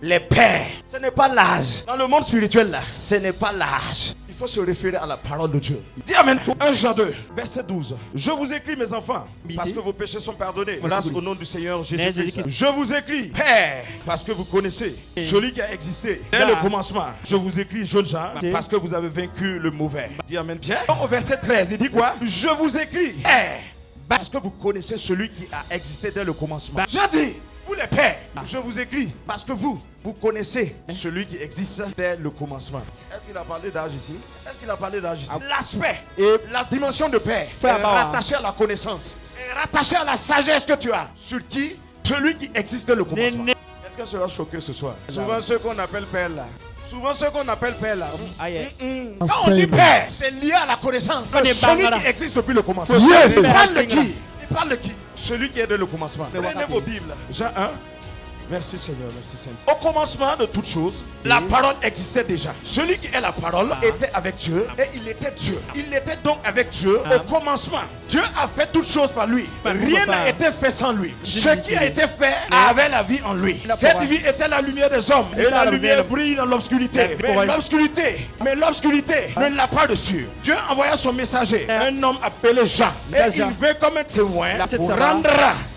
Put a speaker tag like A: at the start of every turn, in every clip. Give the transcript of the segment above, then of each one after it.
A: les pères. Ce n'est pas l'âge. Dans le monde spirituel, là, ce n'est pas l'âge. Il faut se référer à la parole de Dieu. Dis amen. 1 Jean 2, verset 12. Je vous écris, mes enfants, parce que vos péchés sont pardonnés. Grâce au nom du Seigneur Jésus-Christ. Je vous écris, Père, parce que vous connaissez celui qui a existé dès le commencement. Je vous écris, jeunes gens, parce que vous avez vaincu le mauvais. Dis amen. Bien. Au verset 13, il dit quoi? Je vous écris, Père, parce que vous connaissez celui qui a existé dès le commencement. Je dis, vous les pères, je vous écris parce que vous connaissez celui qui existe dès le commencement. Est-ce qu'il a parlé d'âge ici? Est-ce qu'il a parlé d'âge ici? L'aspect et la dimension de père est rattachée à la connaissance, est rattachée à la sagesse que tu as. Sur qui? Celui qui existe dès le commencement. Quelqu'un sera choqué ce soir. Souvent ceux qu'on appelle père là. Souvent ceux qu'on appelle père là. Quand on dit père, c'est lié à la connaissance. Celui qui existe depuis le commencement. Il parle de qui? Il parle de qui? Celui qui est dès le commencement. Prenez vos Bibles. Jean 1. Merci Seigneur, merci Seigneur. Au commencement de toutes choses, la parole existait déjà. Celui qui est la parole était avec Dieu et il était Dieu. Il était donc avec Dieu au commencement. Dieu a fait toutes choses par lui. Rien n'a été fait sans lui. Ce qui a été fait avait la vie en lui. Cette vie était la lumière des hommes. Et la lumière brille dans l'obscurité. Mais l'obscurité ne l'a pas dessus. Dieu envoya son messager, un homme appelé Jean. Et il veut comme un témoin pour rendre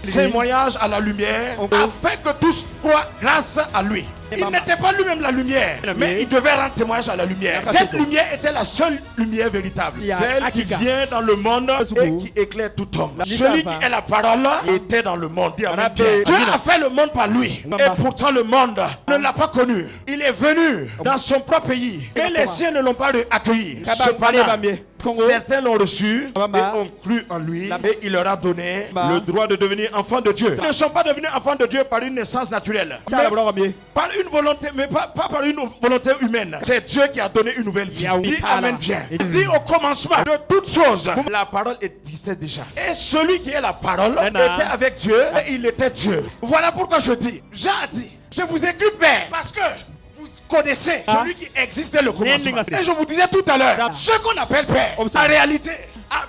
A: témoignage à la lumière afin que tous croient grâce à lui. Il n'était pas lui-même la lumière, mais il devait rendre témoignage à la lumière. Cette lumière était la seule lumière véritable, celle qui vient dans le monde et qui éclaire tout homme. Celui qui est la parole était dans le monde. Dieu a fait le monde par lui, et pourtant le monde ne l'a pas connu. Il est venu dans son propre pays, mais les siens ne l'ont pas accueilli. Cependant, certains l'ont reçu et ont cru en lui, et il leur a donné le droit de devenir enfants de Dieu. Ils ne sont pas devenus enfants de Dieu par une naissance naturelle, mais par une volonté, mais pas par une volonté humaine. C'est Dieu qui a donné une nouvelle vie. Dis amen bien. Il dit au commencement de toutes choses, la parole existait déjà. Et celui qui est la parole était avec Dieu et il était Dieu. Voilà pourquoi je dis, Jean a dit, je vous écris Père, parce que vous connaissez celui qui existe dès le commencement. Et je vous disais tout à l'heure, ceux qu'on appelle pères, en réalité,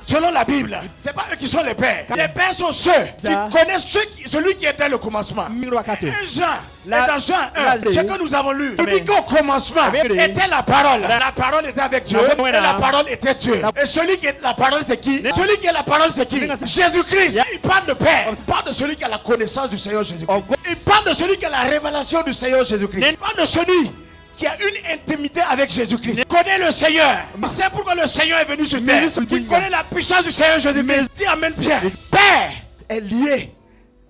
A: selon la Bible, c'est pas eux qui sont les pères. Les pères sont ceux qui connaissent celui qui est dès le commencement. Et dans Jean 1, ce que nous avons lu, il dit qu'au commencement était la parole. La parole était avec Dieu et la parole était Dieu. Et celui qui est la parole, c'est qui? Celui qui est la parole, c'est qui? Jésus-Christ. Il parle de Père. Il parle de celui qui a la connaissance du Seigneur Jésus-Christ. Il parle de celui qui a la révélation du Seigneur Jésus-Christ. Il parle de celui qui a une intimité avec Jésus-Christ. Il connaît le Seigneur. Il sait pourquoi le Seigneur est venu sur terre. Il connaît la puissance du Seigneur Jésus-Christ. Dis amen bien. Père est lié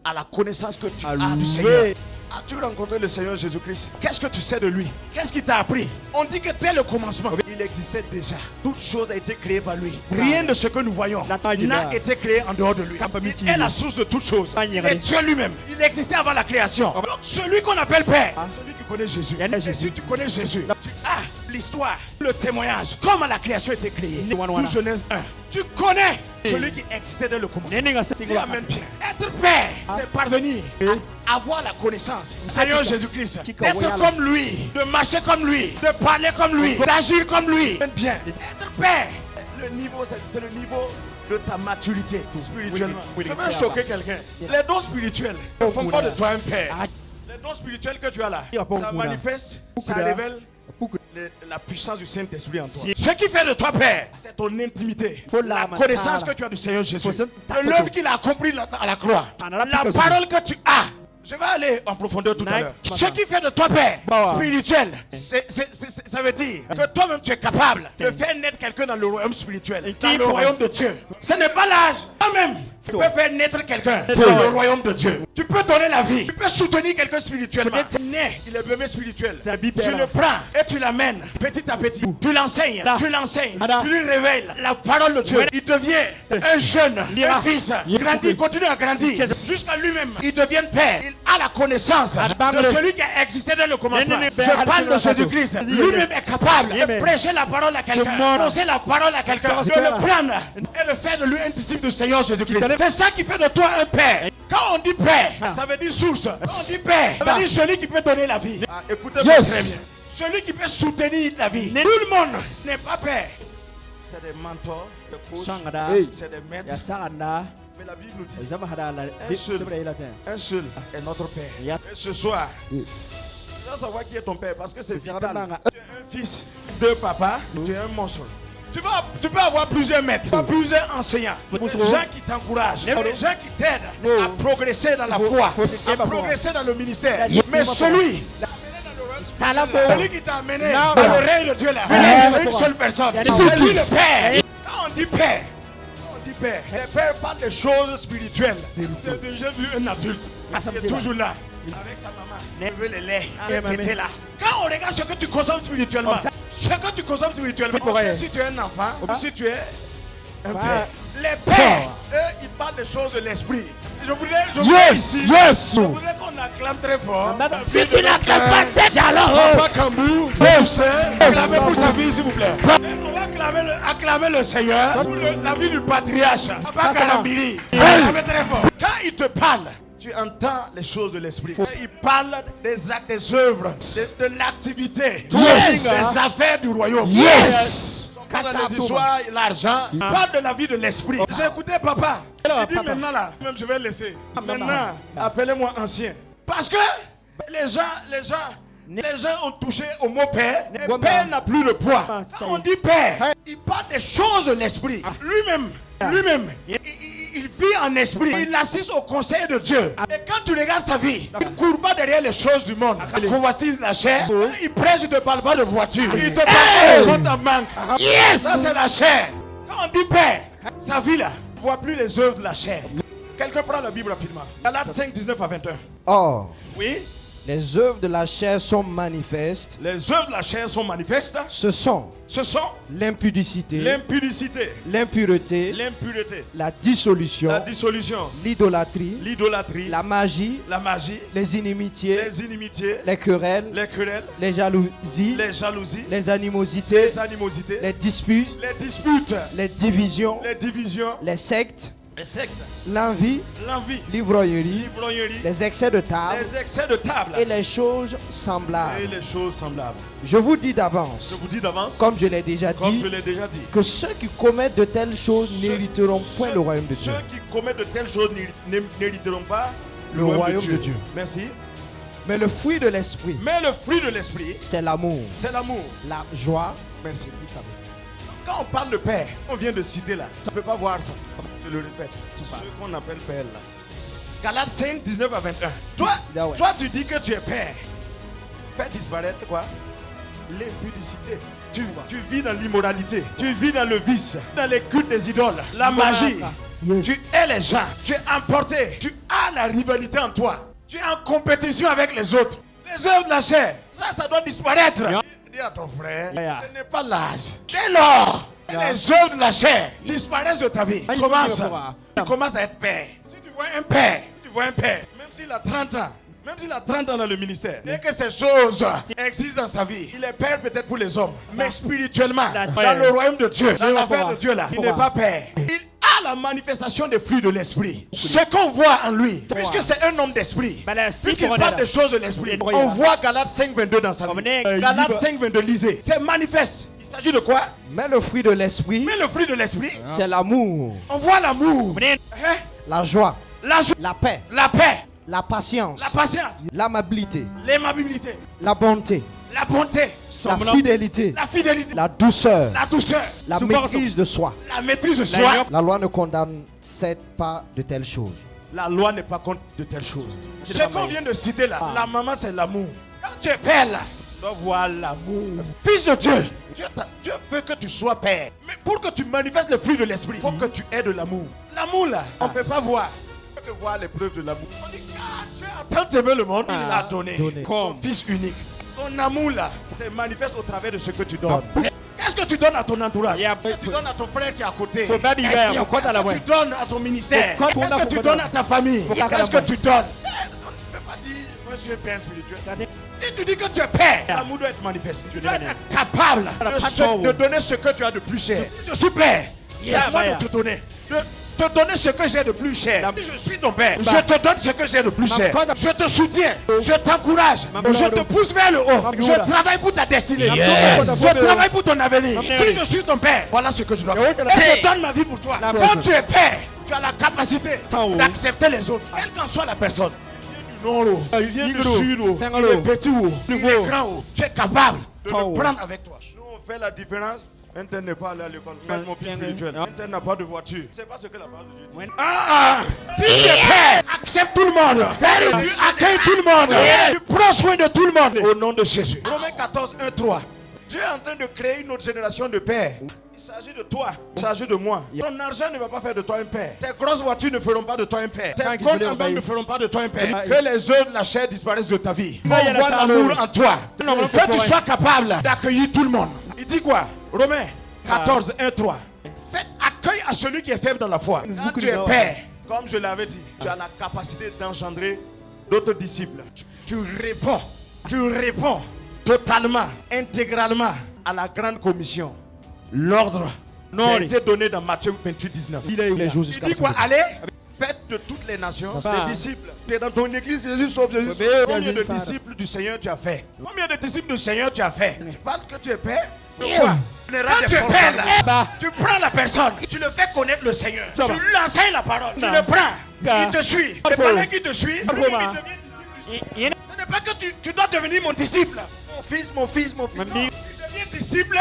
A: à la connaissance que tu as du Seigneur. As-tu rencontré le Seigneur Jésus-Christ? Qu'est-ce que tu sais de lui? Qu'est-ce qu'il t'a appris? On dit que dès le commencement, il existait déjà. Toute chose a été créée par lui. Rien de ce que nous voyons n'a été créé en dehors de lui. Il est la source de toutes choses. Et Dieu lui-même, il existait avant la création. Donc celui qu'on appelle Père, celui qui connaît Jésus. Et si tu connais Jésus, tu as l'histoire, le témoignage, comment la création a été créée. Tout Genèse 1. Tu connais celui qui existait dès le commencement. Dis amen bien. Être Père, c'est parvenir à avoir la connaissance du Seigneur Jésus-Christ. D'être comme lui, de marcher comme lui, de parler comme lui, d'agir comme lui. Bien. Être Père, le niveau, c'est le niveau de ta maturité spirituellement. Je veux choquer quelqu'un. Les dons spirituels ne font pas de toi un père. Les dons spirituels que tu as là, ça manifeste, ça révèle la puissance du Saint-Esprit en toi. Ce qui fait de toi Père, c'est ton intimité, la connaissance que tu as du Seigneur Jésus, l'œuvre qu'il a accomplie à la croix, la parole que tu as. Je vais aller en profondeur tout à l'heure. Ce qui fait de toi Père spirituel, ça veut dire que toi-même tu es capable de faire naître quelqu'un dans le royaume spirituel, dans le royaume de Dieu. Ce n'est pas l'âge. Toi-même, tu peux faire naître quelqu'un dans le royaume de Dieu. Tu peux donner la vie. Tu peux soutenir quelqu'un spirituellement. Il est bébé spirituel. Tu le prends et tu l'amènes petit à petit. Tu l'enseignes. Tu lui révèles la parole de Dieu. Il devient un jeune, un fils. Il grandit, continue à grandir. Jusqu'à lui-même, il devient père. Il a la connaissance de celui qui a existé dans le commencement. Je parle de Jésus-Christ. Lui-même est capable de prêcher la parole à quelqu'un, annoncer la parole à quelqu'un, de le prendre et de faire de lui un disciple du Seigneur Jésus-Christ. C'est ça qui fait de toi un père. Quand on dit père, ça veut dire source. Quand on dit père, ça veut dire celui qui peut donner la vie. Écoutez-moi très bien. Celui qui peut soutenir la vie. Tout le monde n'est pas père. C'est des mentors, des coachs, c'est des maîtres. Mais la Bible nous dit un seul est notre Père. Et ce soir, je dois savoir qui est ton père parce que c'est
B: C'est
A: vital.
B: vraiment-
A: Tu es un fils de papa, tu es un monstre. Tu peux avoir plusieurs maîtres, plusieurs enseignants, des gens qui t'encouragent, des gens qui t'aident à progresser dans la foi, à progresser dans le ministère. Mais celui qui t'a amené à l'oreille de Dieu là, c'est une seule personne. C'est lui le Père. Quand on dit Père, les pères parlent des choses spirituelles. J'ai déjà vu un adulte qui est toujours là, avec sa maman. Il veut le lait, il était là. Quand on regarde ce que tu consommes spirituellement, on sait si tu es un enfant ou si tu es un père. Les pères, eux, ils parlent des choses de l'esprit. Je voudrais qu'on acclame très fort.
B: Si tu n'acclames pas, c'est alors.
A: Papa Kambou, acclamez pour sa vie, s'il vous plaît. On va acclamer le Seigneur pour la vie du patriarche. Papa Kalambili. Acclamez très fort. Quand il te parle, tu entends les choses de l'esprit. Il parle des actes, des œuvres, de l'activité, des affaires du royaume. Quand les histoires, l'argent, il parle de la vie de l'esprit. J'ai écouté papa. Il dit maintenant là, même je vais laisser. Maintenant, appelez-moi ancien. Parce que les gens ont touché au mot père. Le père n'a plus de poids. Quand on dit père, il parle des choses de l'esprit. Lui-même, il vit en esprit. Il assiste au conseil de Dieu. Et quand tu regardes sa vie, il ne court pas derrière les choses du monde. Il convoitise la chair. Il prêche, il ne te parle pas de voiture. Il te parle pas de compte en banque. Ça, c'est la chair. Quand on dit père, sa vie là, ne voit plus les œuvres de la chair. Quelqu'un prend la Bible rapidement. Galates 5, 19 à 21.
C: Or,
A: Oui.
C: les œuvres de la chair sont manifestes.
A: Les œuvres de la chair sont manifestes.
C: Ce sont
A: L'impudicité,
C: l'impureté, la dissolution, l'idolâtrie, la magie, les inimitiés, les querelles, les jalousies, les animosités, les disputes, les divisions, les sectes, l'envie, l'ivrognerie, les excès de table et les choses semblables. Je vous dis d'avance, comme je l'ai déjà dit, que ceux qui commettent de telles choses n'hériteront point le royaume de Dieu.
A: Ceux qui commettent de telles choses n'hériteront pas
C: le royaume de Dieu.
A: Merci.
C: Mais le fruit de l'esprit, c'est l'amour, la joie.
A: Merci. Quand on parle de père, on vient de citer là, tu ne peux pas voir ça. Je le répète, ce qu'on appelle père là. Galates 5, 19 à 21. Toi, tu dis que tu es père. Fais disparaître quoi? L'impudicité. Tu vis dans l'immoralité. Tu vis dans le vice. Dans les cultes des idoles. La magie. Tu hais les gens. Tu es emporté. Tu as la rivalité en toi. Tu es en compétition avec les autres. Les œuvres de la chair. Ça doit disparaître. Dis à ton frère, ce n'est pas l'âge. Dès lors, les œuvres de la chair disparaissent de ta vie. Tu commences à être père. Si tu vois un père, même s'il a 30 ans, dans le ministère, et que ces choses existent dans sa vie, il est père peut-être pour les hommes, mais spirituellement, dans le royaume de Dieu, dans l'affaire de Dieu là, il n'est pas père. Il a la manifestation des fruits de l'esprit. Ce qu'on voit en lui, puisque c'est un homme d'esprit, puisqu'il parle des choses de l'esprit, on voit Galates 5, 22 dans sa vie. Galates 5, 22, lisez. C'est manifeste. Il s'agit de quoi?
C: Mais le fruit de l'esprit, c'est l'amour.
A: On voit l'amour,
C: la joie, la paix, la patience, l'amabilité, la bonté, la fidélité, la douceur, la maîtrise de soi. La loi ne condamne pas de telles choses.
A: La loi n'est pas contre de telles choses. Ce qu'on vient de citer là, la maman c'est l'amour. Quand tu es père là, tu dois voir l'amour. Fils de Dieu, Dieu veut que tu sois père. Mais pour que tu manifestes le fruit de l'esprit, il faut que tu aies de l'amour. L'amour là, on ne peut pas voir. On peut que voir les preuves de l'amour. On dit, Dieu a tant aimé le monde, il a donné son fils unique. Ton amour là, c'est manifeste au travers de ce que tu donnes. Qu'est-ce que tu donnes à ton entourage? Qu'est-ce que tu donnes à ton frère qui est à côté? Qu'est-ce que tu donnes à ton ministère? Qu'est-ce que tu donnes à ta famille? Qu'est-ce que tu donnes? Tu ne peux pas dire, moi je suis père spirituel. Si tu dis que tu es père, l'amour doit être manifeste. Tu dois être capable de donner ce que tu as de plus cher. Je suis père. C'est à moi de te donner. Te donner ce que j'ai de plus cher. Si je suis ton père, je te donne ce que j'ai de plus cher. Je te soutiens, je t'encourage, je te pousse vers le haut. Je travaille pour ta destinée. Je travaille pour ton avenir. Si je suis ton père, voilà ce que je dois faire. Et je donne ma vie pour toi. Quand tu es père, tu as la capacité d'accepter les autres, quelle qu'en soit la personne. nord, il vient du sud, il est petit, il est grand. Tu es capable de le prendre avec toi. Nous, on fait la différence. Inter n'est pas allé à l'école. C'est mon fils spirituel. Inter n'a pas de voiture. C'est pas ce que la parole de Dieu dit. Si tu es père, accepte tout le monde. Tu accueilles tout le monde. Tu prends soin de tout le monde. Au nom de Jésus. Romains 14, 1, 3. Dieu est en train de créer une autre génération de pères. Il s'agit de toi, il s'agit de moi. Ton argent ne va pas faire de toi un père. Tes grosses voitures ne feront pas de toi un père. Tes comptes en banque ne feront pas de toi un père. Que les œuvres de la chair disparaissent de ta vie. On voit l'amour en toi. Que tu sois capable d'accueillir tout le monde. Il dit quoi? Romains 14, 1, 3. Faites accueil à celui qui est faible dans la foi. Quand tu es père, comme je l'avais dit, tu as la capacité d'engendrer d'autres disciples. Tu réponds totalement, intégralement à la grande commission. L'ordre qui a été donné dans Matthieu 28, 19. Il dit quoi? Allez, faites de toutes les nations des disciples. Tu es dans ton église, Jésus sauve Jésus. Combien de disciples du Seigneur tu as fait? Combien de disciples du Seigneur tu as fait? Tu parles que tu es père? Quoi? Quand tu es père là, tu prends la personne, tu le fais connaître le Seigneur. Tu lui enseignes la parole, tu le prends, il te suit. Et pendant qu'il te suit, ce n'est pas que tu dois devenir mon disciple. Mon fils. Tu deviens disciple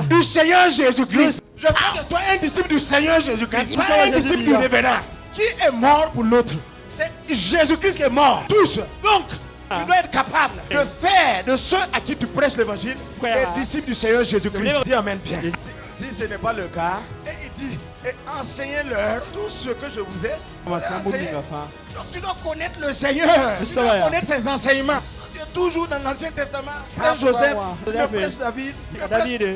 A: du Seigneur Jésus-Christ. Je fais de toi un disciple du Seigneur Jésus-Christ. Pas un disciple du révérend. Qui est mort pour l'autre? C'est Jésus-Christ qui est mort. Tous. Donc, tu dois être capable de faire de ceux à qui tu prêches l'évangile des disciples du Seigneur Jésus-Christ. Dis amen bien. Si ce n'est pas le cas, et il dit, et enseignez-leur tout ce que je vous ai enseigné. Donc tu dois connaître le Seigneur. Tu dois connaître ses enseignements. Toujours dans l'Ancien Testament, prêche Joseph, prêche David,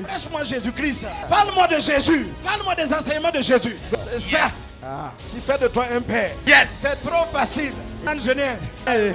A: prêche-moi Jésus-Christ. Parle-moi de Jésus, parle-moi des enseignements de Jésus. C'est ça qui fait de toi un père. C'est trop facile. En Genève,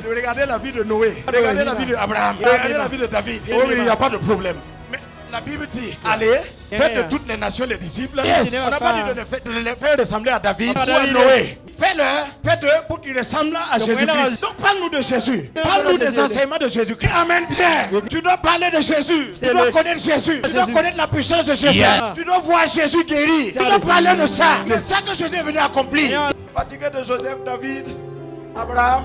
A: regardez la vie de Noé, regardez la vie d'Abraham, regardez la vie de David. Oh oui, il n'y a pas de problème. Mais la Bible dit, allez, faites de toutes les nations les disciples. On n'a pas dit de les faire ressembler à David ou à Noé. Faites-le pour qu'ils ressemblent à Jésus-Christ. Donc parle-nous de Jésus. Parle-nous des enseignements de Jésus-Christ. Amen bien. Tu dois parler de Jésus. Tu dois connaître Jésus. Tu dois connaître la puissance de Jésus. Tu dois voir Jésus guéri. Tu dois parler de ça. C'est ça que Jésus est venu accomplir. Fatigué de Joseph, David, Abraham.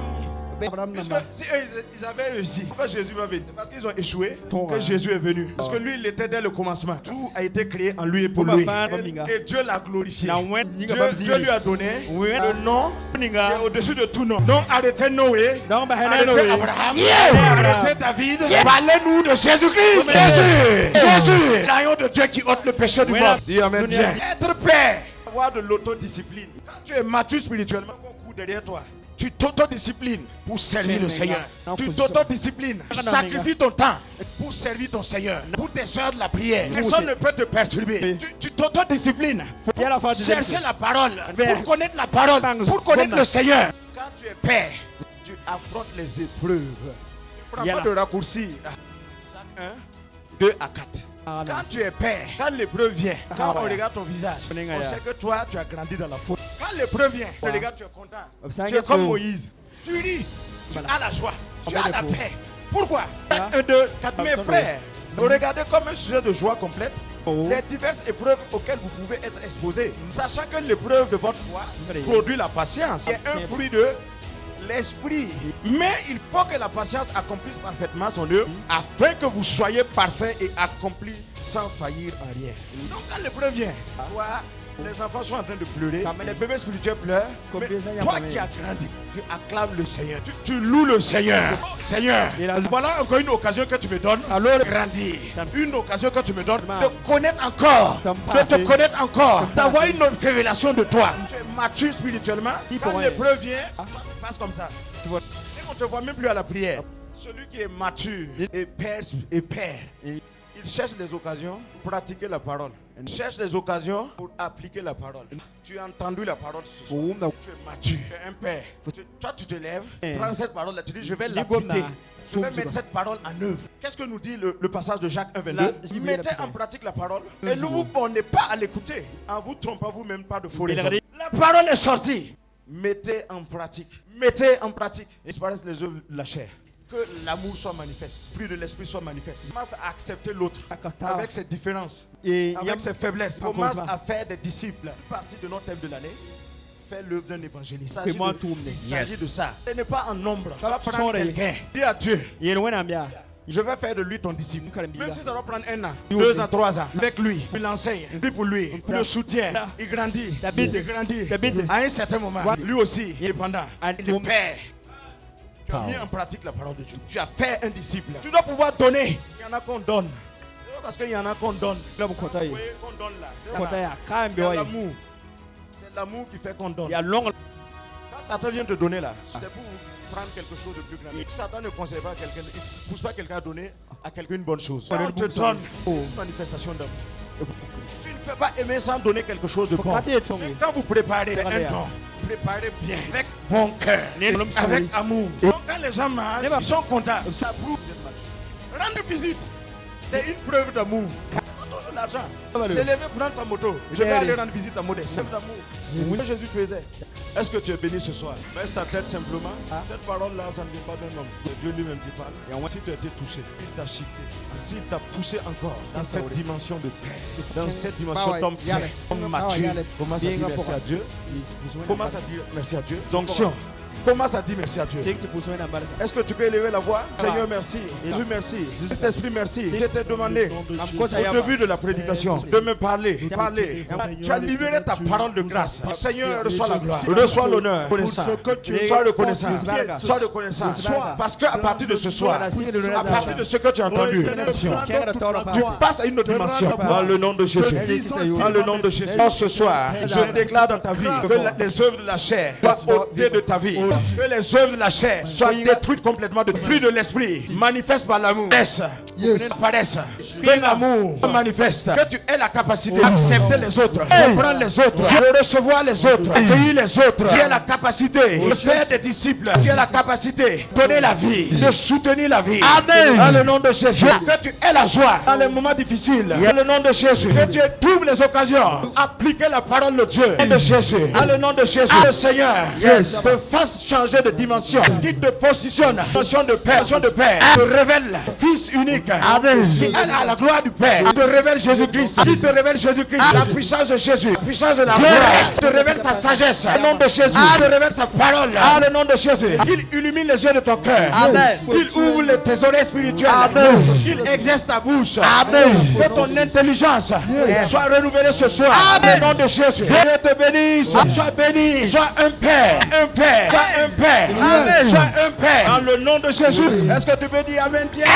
A: Puisque si eux ils avaient réussi, pourquoi Jésus va venir? Parce qu'ils ont échoué que Jésus est venu. Parce que lui il était dès le commencement. Tout a été créé en lui et pour lui. Et Dieu l'a glorifié. Dieu lui a donné le nom qui est au-dessus de tout nom. Donc arrêtez Noé, arrêtez Abraham, arrêtez David. Parlez-nous de Jésus-Christ. Jésus, l'agneau de Dieu qui ôte le péché du monde. Dis amen bien. Être père, avoir de l'autodiscipline. Quand tu es mature spirituellement, on court derrière toi. Tu t'autodisciplines pour servir le Seigneur. Tu t'autodisciplines. Sacrifie ton temps pour servir ton Seigneur. Pour tes soeurs de la prière. Personne ne peut te perturber. Tu t'autodisciplines. Pour chercher la parole. Pour connaître la parole. Pour connaître le Seigneur. Quand tu es père, tu affrontes les épreuves. Tu ne prends pas de raccourci. 1, 2 à 4. Quand tu es père, quand l'épreuve vient, quand on regarde ton visage, on sait que toi, tu as grandi dans la faute. Quand l'épreuve vient, tu regardes, tu es content. Tu es comme Moïse. Tu ris, tu as la joie, tu as la paix. Pourquoi? 1, 2, 4. Mes frères, regardez comme un sujet de joie complète les diverses épreuves auxquelles vous pouvez être exposés. Sachant que l'épreuve de votre foi produit la patience. C'est un fruit de l'esprit. Mais il faut que la patience accomplisse parfaitement son œuvre afin que vous soyez parfaits et accomplis sans faillir en rien. Donc quand l'épreuve vient, les enfants sont en train de pleurer, les bébés spirituels pleurent, mais toi qui as grandi, tu acclames le Seigneur, tu loues le Seigneur. Seigneur, voilà encore une occasion que tu me donnes de grandir, une occasion que tu me donnes de connaître encore, de te connaître encore, d'avoir une autre révélation de toi. Tu es mature spirituellement. Quand l'épreuve vient, passe comme ça. Et on ne te voit même plus à la prière. Celui qui est mature et père, il cherche des occasions pour pratiquer la parole. Il cherche des occasions pour appliquer la parole. Tu as entendu la parole ce soir. Tu es mature, tu es un père. Toi, tu te lèves, tu prends cette parole-là, tu dis je vais l'appliquer. Je vais mettre cette parole en œuvre. Qu'est-ce que nous dit le passage de Jacques 1,22? Mettez en pratique la parole et ne vous bornez pas à l'écouter. En vous trompant vous-même pas de faux raisons. La parole est sortie. Mettez en pratique. Mettez en pratique. Disparaissent les œuvres de la chair. Que l'amour soit manifeste, le fruit de l'esprit soit manifeste. Commence à accepter l'autre avec ses différences, avec ses faiblesses. Commence à faire des disciples. Partie de notre thème de l'année. faire l'œuvre d'un évangéliste. Il s'agit de ça. Ce n'est pas un nombre. Ça va prendre quelqu'un. Dis à Dieu. Je vais faire de lui ton disciple. Même si ça va prendre 1 an, 2 ans, 3 ans. Avec lui, il enseigne, il vit pour lui, il le soutient, il grandit, il grandit. À un certain moment, lui aussi, il est pendant. Il perd. Tu as mis en pratique la parole de Dieu. Tu as fait un disciple. Tu dois pouvoir donner. Il y en a qu'on donne. C'est pas parce qu'il y en a qu'on donne. Vous voyez qu'on donne là. C'est l'amour. C'est l'amour qui fait qu'on donne. Quand Satan vient te donner là, c'est pour prendre quelque chose de plus grand. Satan ne conseille pas quelqu'un, il ne pousse pas quelqu'un à donner à quelqu'un une bonne chose. Quand on te donne une manifestation d'amour. Tu ne peux pas aimer sans donner quelque chose de bon. Quand vous préparez un don, préparez bien, avec bon cœur, avec amour. Donc quand les gens mangent, ils sont contents. Ça prouve que vous êtes mature. Rendre visite, c'est une preuve d'amour. Toujours l'argent. C'est levé pour prendre sa moto. Je vais aller rendre visite à Modeste. C'est d'amour. Oui. Jésus faisait. Est-ce que tu es béni ce soir? Baisse ta tête simplement. Cette parole-là, ça ne vient pas d'un homme. C'est Dieu lui-même qui parle. Et si tu as été touché, il t'a shifté, s'il t'a poussé encore dans cette dimension de paix, dans cette dimension d'homme fait, homme mature, commence à dire merci à Dieu. Commence à dire merci à Dieu. Donction. Commence à dire merci à Dieu. Est-ce que tu peux élever la voix? Seigneur, merci. Jésus, merci. Saint-Esprit, merci. Je t'ai demandé au début de la prédication de me parler. Tu as libéré ta parole de grâce. Seigneur, reçois la gloire. Reçois l'honneur. Sois reconnaissant. Sois reconnaissant. Parce qu'à partir de ce soir, à partir de ce que tu as entendu, tu passes à une autre dimension. Dans le nom de Jésus. Dans le nom de Jésus. Ce soir, je déclare dans ta vie que les œuvres de la chair soient ôtées de ta vie. Que les œuvres de la chair soient détruites complètement. De fruit de l'esprit manifeste par l'amour. Apparaissent. Que l'amour manifeste. Que tu aies la capacité d'accepter les autres, de prendre les autres, de recevoir les autres, d'accueillir les autres. Tu as la capacité de faire des disciples. Tu as la capacité de donner la vie, de soutenir la vie. Amen. Dans le nom de Jésus. Que tu aies la joie dans les moments difficiles. Dans le nom de Jésus. Que tu trouves les occasions d'appliquer la parole de Dieu. Dans le nom de Jésus. Dans le nom de Jésus. Le Seigneur te fasse changer de dimension, qui te positionne, dimension de Père, te révèle Fils unique, qui est à la gloire du Père, te révèle Jésus-Christ, qui te révèle Jésus-Christ, la puissance de Jésus, la puissance de la gloire, te révèle sa sagesse, au nom de Jésus, te révèle sa parole, au nom de Jésus, qu'il illumine les yeux de ton cœur, qu'il ouvre tes oreilles spirituelles, qu'il exerce ta bouche, que ton intelligence soit renouvelée ce soir, au nom de Jésus. Dieu te bénisse, sois béni, sois un Père, sois un Père. Amen. Sois un Père. Dans le nom de Jésus. Est-ce que tu peux dire Amen, Pierre?